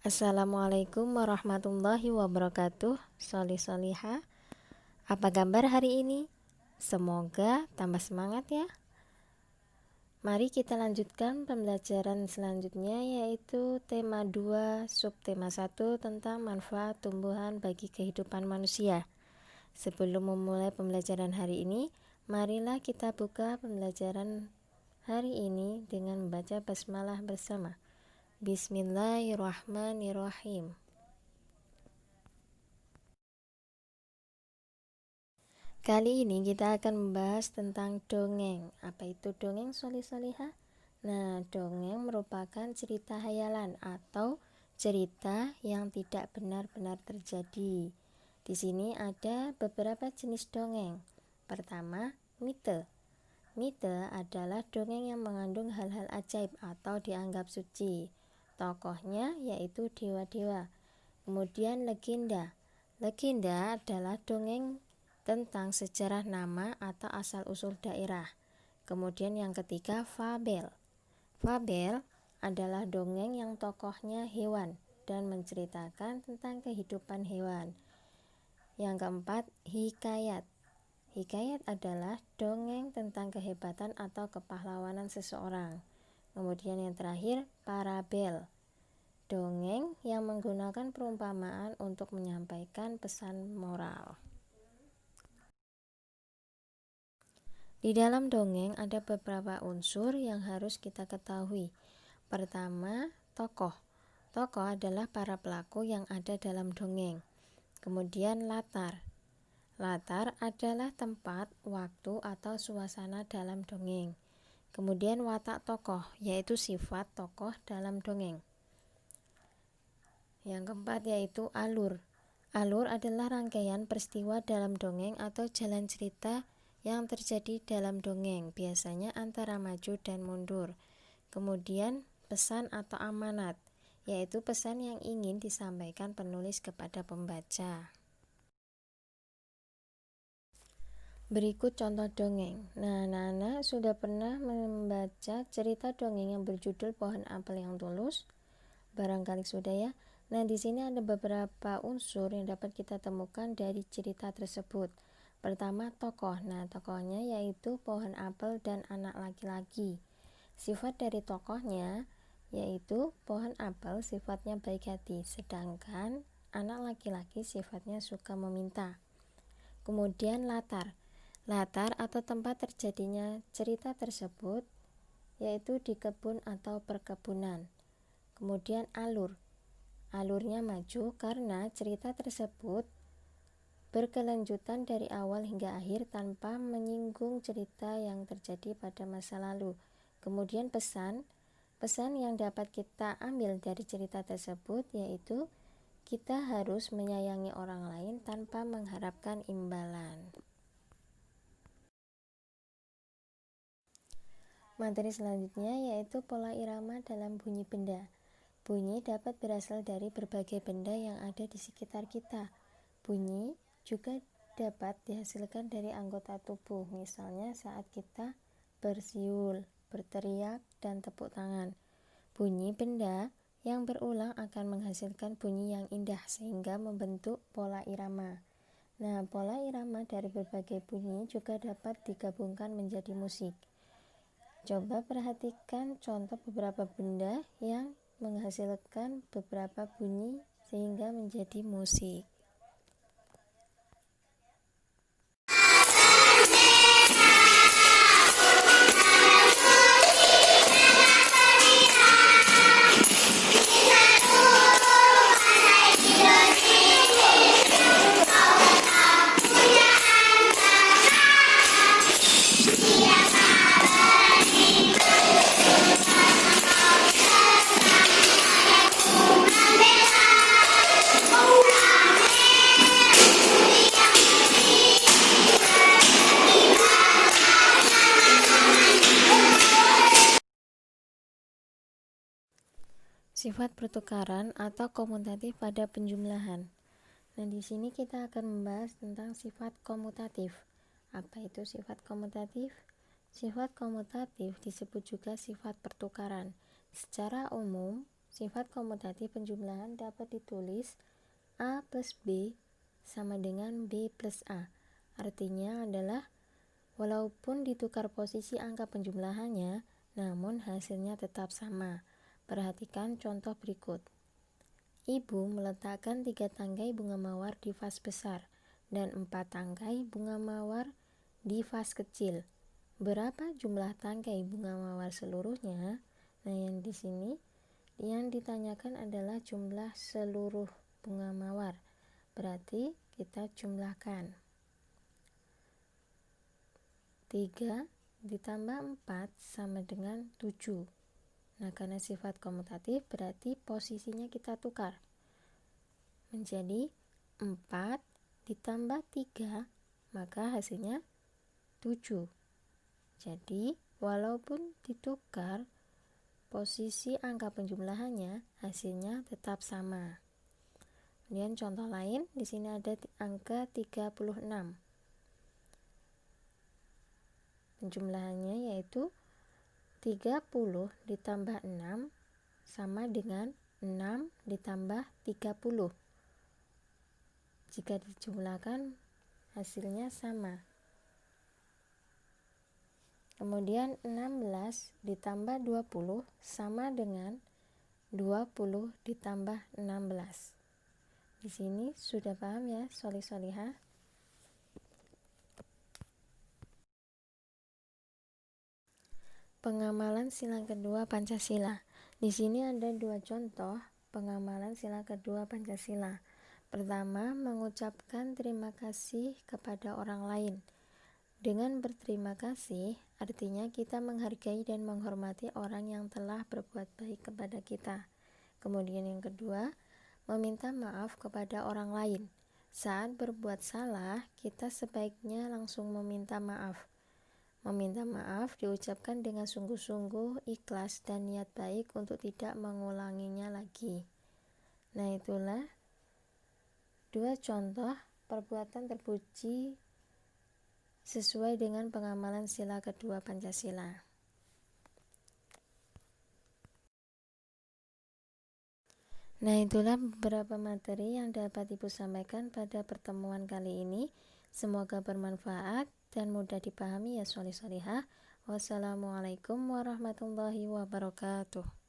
Assalamualaikum warahmatullahi wabarakatuh. Solih-solihah, apa kabar hari ini? Semoga tambah semangat ya. Mari kita lanjutkan pembelajaran selanjutnya, yaitu tema 2 subtema 1 tentang manfaat tumbuhan bagi kehidupan manusia. Sebelum memulai pembelajaran hari ini, marilah kita buka pembelajaran hari ini dengan membaca basmalah bersama. Bismillahirrahmanirrahim. Kali ini kita akan membahas tentang dongeng. Apa itu dongeng, solih-solihah? Nah, dongeng merupakan cerita hayalan atau cerita yang tidak benar-benar terjadi. Di sini ada beberapa jenis dongeng. Pertama, mite. Mite adalah dongeng yang mengandung hal-hal ajaib atau dianggap suci. Tokohnya yaitu dewa-dewa. Kemudian legenda. Legenda adalah dongeng tentang sejarah nama atau asal-usul daerah. Kemudian yang ketiga, fabel. Fabel adalah dongeng yang tokohnya hewan dan menceritakan tentang kehidupan hewan. Yang keempat, hikayat. Hikayat adalah dongeng tentang kehebatan atau kepahlawanan seseorang. Kemudian yang terakhir, parabel. Dongeng yang menggunakan perumpamaan untuk menyampaikan pesan moral. Di dalam dongeng ada beberapa unsur yang harus kita ketahui. Pertama, tokoh. Tokoh adalah para pelaku yang ada dalam dongeng. Kemudian latar. Latar adalah tempat, waktu, atau suasana dalam dongeng. Kemudian watak tokoh, yaitu sifat tokoh dalam dongeng. Yang keempat yaitu alur. Alur adalah rangkaian peristiwa dalam dongeng atau jalan cerita yang terjadi dalam dongeng, biasanya antara maju dan mundur. Kemudian pesan atau amanat, yaitu pesan yang ingin disampaikan penulis kepada pembaca. Berikut contoh dongeng. Nah, anak-anak sudah pernah membaca cerita dongeng yang berjudul Pohon Apel yang Tulus? Barangkali sudah ya. Nah, di sini ada beberapa unsur yang dapat kita temukan dari cerita tersebut. Pertama, tokoh. Nah, tokohnya yaitu pohon apel dan anak laki-laki. Sifat dari tokohnya yaitu pohon apel sifatnya baik hati, sedangkan anak laki-laki sifatnya suka meminta. Kemudian latar. Latar atau tempat terjadinya cerita tersebut yaitu di kebun atau perkebunan. Kemudian alur. Alurnya maju karena cerita tersebut berkelanjutan dari awal hingga akhir tanpa menyinggung cerita yang terjadi pada masa lalu. Kemudian pesan. Pesan yang dapat kita ambil dari cerita tersebut yaitu kita harus menyayangi orang lain tanpa mengharapkan imbalan. Materi selanjutnya yaitu pola irama dalam bunyi benda. Bunyi dapat berasal dari berbagai benda yang ada di sekitar kita. Bunyi juga dapat dihasilkan dari anggota tubuh, misalnya saat kita bersiul, berteriak, dan tepuk tangan. Bunyi benda yang berulang akan menghasilkan bunyi yang indah sehingga membentuk pola irama. Nah, pola irama dari berbagai bunyi juga dapat digabungkan menjadi musik. Coba perhatikan contoh beberapa benda yang menghasilkan beberapa bunyi sehingga menjadi musik. Sifat pertukaran atau komutatif pada penjumlahan. Nah, di sini kita akan membahas tentang sifat komutatif. Apa itu sifat komutatif? Sifat komutatif disebut juga sifat pertukaran. Secara umum, sifat komutatif penjumlahan dapat ditulis A plus B sama dengan B plus A. Artinya adalah walaupun ditukar posisi angka penjumlahannya, namun hasilnya tetap sama. Perhatikan contoh berikut. Ibu meletakkan 3 tangkai bunga mawar di vas besar dan 4 tangkai bunga mawar di vas kecil. Berapa jumlah tangkai bunga mawar seluruhnya? Nah, yang di sini yang ditanyakan adalah jumlah seluruh bunga mawar. Berarti kita jumlahkan. 3 ditambah 4 sama dengan 7. Nah, karena sifat komutatif berarti posisinya kita tukar. Menjadi 4 ditambah 3, maka hasilnya 7. Jadi, walaupun ditukar posisi angka penjumlahannya, hasilnya tetap sama. Kemudian contoh lain, di sini ada angka 36. Penjumlahannya yaitu 30 ditambah 6 sama dengan 6 ditambah 30. Jika dijumlahkan, hasilnya sama. Kemudian 16 ditambah 20 sama dengan 20 ditambah 16. Di sini sudah paham ya, solih-solihah? Pengamalan sila kedua Pancasila. Di sini ada 2 contoh pengamalan sila kedua Pancasila. Pertama, mengucapkan terima kasih kepada orang lain. Dengan berterima kasih, artinya kita menghargai dan menghormati orang yang telah berbuat baik kepada kita. Kemudian yang kedua, meminta maaf kepada orang lain. Saat berbuat salah, kita sebaiknya langsung meminta maaf. Meminta maaf diucapkan dengan sungguh-sungguh, ikhlas, dan niat baik untuk tidak mengulanginya lagi. Nah, itulah 2 contoh perbuatan terpuji sesuai dengan pengamalan sila kedua Pancasila. Nah, itulah beberapa materi yang dapat Ibu sampaikan pada pertemuan kali ini. Semoga bermanfaat dan mudah dipahami ya solih-solihah. Wassalamualaikum warahmatullahi wabarakatuh.